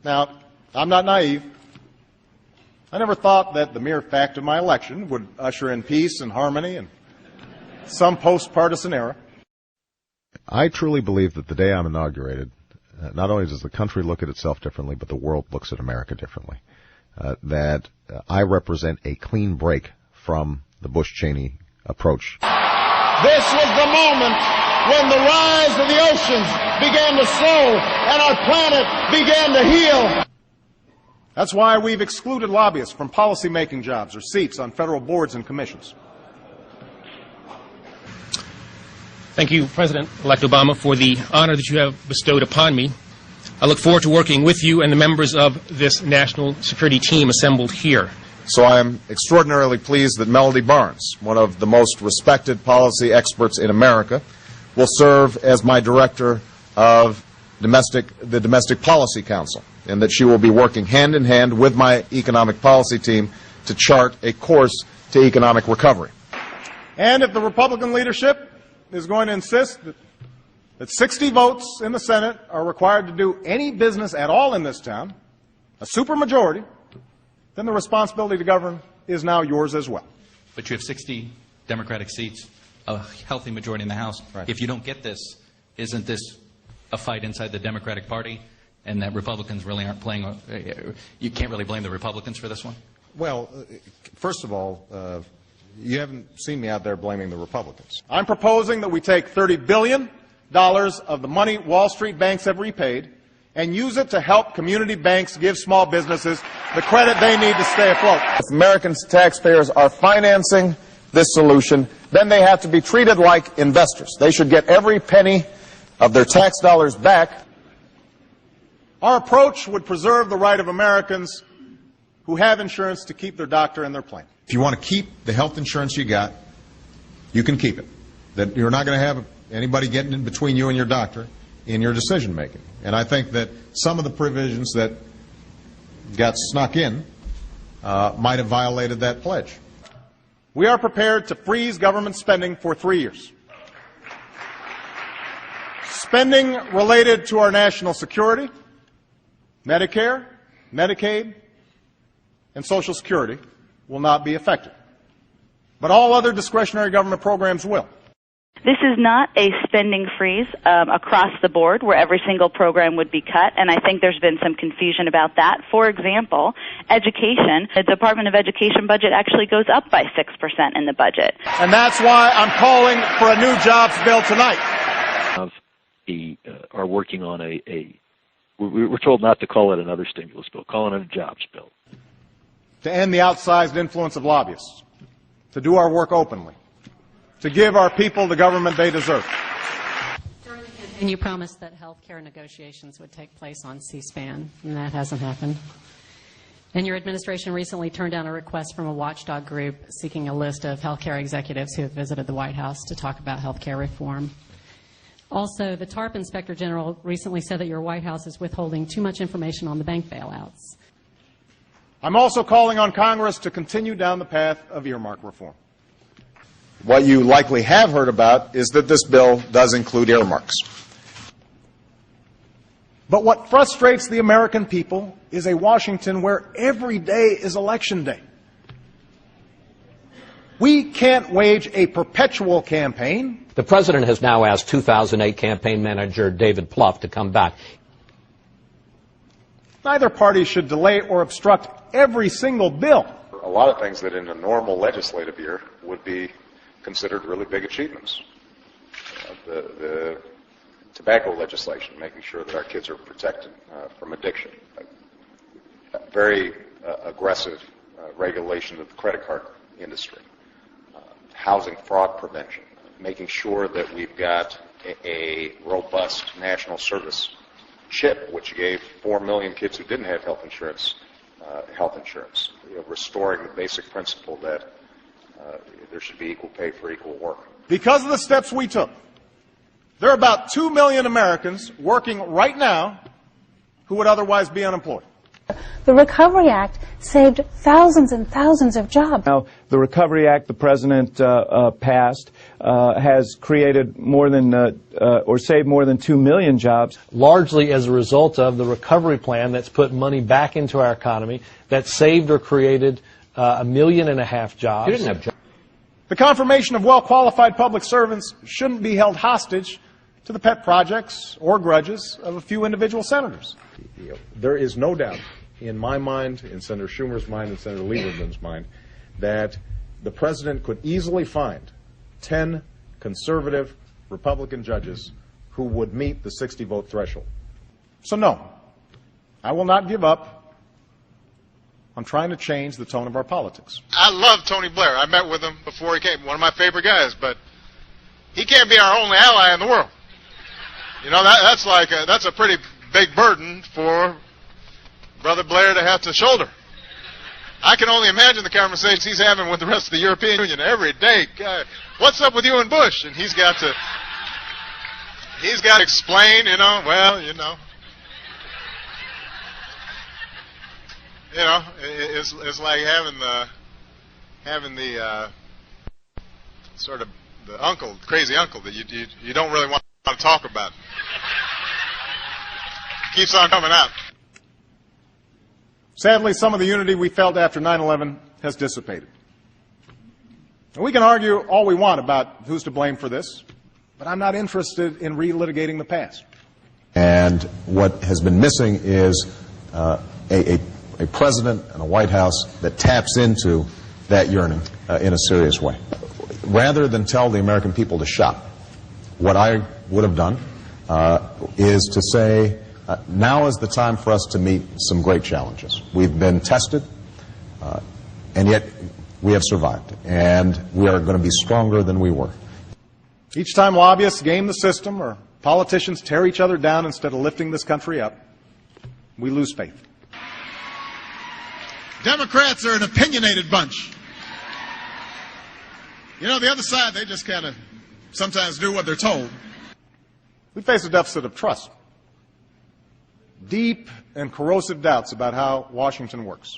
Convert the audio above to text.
Now, I'm not naive. I never thought that the mere fact of my election would usher in peace and harmony and some post-partisan era. I truly believe that the day I'm inaugurated, not only does the country look at itself differently, but the world looks at America differently. That I represent a clean break from the Bush-Cheney approach. This was the moment when the rise of the oceans began to slow and our planet began to heal. That's why we've excluded lobbyists from policy-making jobs or seats on federal boards and commissions. Thank you, President-elect Obama, for the honor that you have bestowed upon me. I look forward to working with you and the members of this national security team assembled here. So I am extraordinarily pleased that Melody Barnes, one of the most respected policy experts in America, will serve as my director of the Domestic Policy Council, and that she will be working hand in hand with my economic policy team to chart a course to economic recovery. And if the Republican leadership is going to insist that 60 votes in the Senate are required to do any business at all in this town, a supermajority, then the responsibility to govern is now yours as well. But you have 60 Democratic seats, a healthy majority in the House. Right. If you don't get this, isn't this a fight inside the Democratic Party, and that Republicans really aren't playing? You can't really blame the Republicans for this one? Well, first of all, you haven't seen me out there blaming the Republicans. I'm proposing that we take $30 billion of the money Wall Street banks have repaid and use it to help community banks give small businesses the credit they need to stay afloat. If American taxpayers are financing this solution, then they have to be treated like investors. They should get every penny of their tax dollars back. Our approach would preserve the right of Americans who have insurance to keep their doctor and their plan. If you want to keep the health insurance you got, you can keep it. That you're not going to have anybody getting in between you and your doctor in your decision making. And I think that some of the provisions that got snuck in might have violated that pledge. We are prepared to freeze government spending for 3 years. Spending related to our national security, Medicare, Medicaid, and Social Security will not be affected. But all other discretionary government programs will. This is not a spending freeze across the board where every single program would be cut, and I think there's been some confusion about that. For example, education, the Department of Education budget actually goes up by 6% in the budget. And that's why I'm calling for a new jobs bill tonight. Are working on we're told not to call it another stimulus bill, call it a jobs bill. To end the outsized influence of lobbyists, to do our work openly, to give our people the government they deserve. And you promised that health care negotiations would take place on C-SPAN, and that hasn't happened. And your administration recently turned down a request from a watchdog group seeking a list of health care executives who have visited the White House to talk about health care reform. Also, the TARP Inspector General recently said that your White House is withholding too much information on the bank bailouts. I'm also calling on Congress to continue down the path of earmark reform. What you likely have heard about is that this bill does include earmarks. But what frustrates the American people is a Washington where every day is election day. We can't wage a perpetual campaign. The president has now asked 2008 campaign manager David Plouffe to come back. Neither party should delay or obstruct every single bill. A lot of things that in a normal legislative year would be considered really big achievements. The tobacco legislation, making sure that our kids are protected from addiction. Very aggressive regulation of the credit card industry. Housing fraud prevention. Making sure that we've got a robust national service chip, which gave 4 million kids who didn't have health insurance. Restoring the basic principle that there should be equal pay for equal work. Because of the steps we took, there are about 2 million Americans working right now who would otherwise be unemployed. The Recovery Act saved thousands and thousands of jobs. Now, the Recovery Act the President passed has created more than, or saved more than 2 million jobs. Largely as a result of the recovery plan that's put money back into our economy, that saved or created 1.5 million jobs. You didn't have jobs. The confirmation of well-qualified public servants shouldn't be held hostage to the pet projects or grudges of a few individual senators. There is no doubt in my mind, in Senator Schumer's mind, and Senator Lieberman's mind, that the President could easily find 10 conservative Republican judges who would meet the 60-vote threshold. So no, I will not give up on trying to change the tone of our politics. I love Tony Blair. I met with him before he came. One of my favorite guys, but he can't be our only ally in the world. You know, that's a pretty big burden for Brother Blair to have to shoulder. I can only imagine the conversations he's having with the rest of the European Union every day. God, what's up with you and Bush? And he's got to explain, it's like having the sort of the crazy uncle that you don't really want to talk about. Keeps on coming out. Sadly, some of the unity we felt after 9/11 has dissipated. And we can argue all we want about who's to blame for this, but I'm not interested in relitigating the past. And what has been missing is a president and a White House that taps into that yearning in a serious way. Rather than tell the American people to shop, what I would have done is to say, now is the time for us to meet some great challenges. We've been tested, and yet we have survived, and we are going to be stronger than we were. Each time lobbyists game the system or politicians tear each other down instead of lifting this country up, we lose faith. Democrats are an opinionated bunch. You know, the other side, they just kind of sometimes do what they're told. We face a deficit of trust. Deep and corrosive doubts about how Washington works.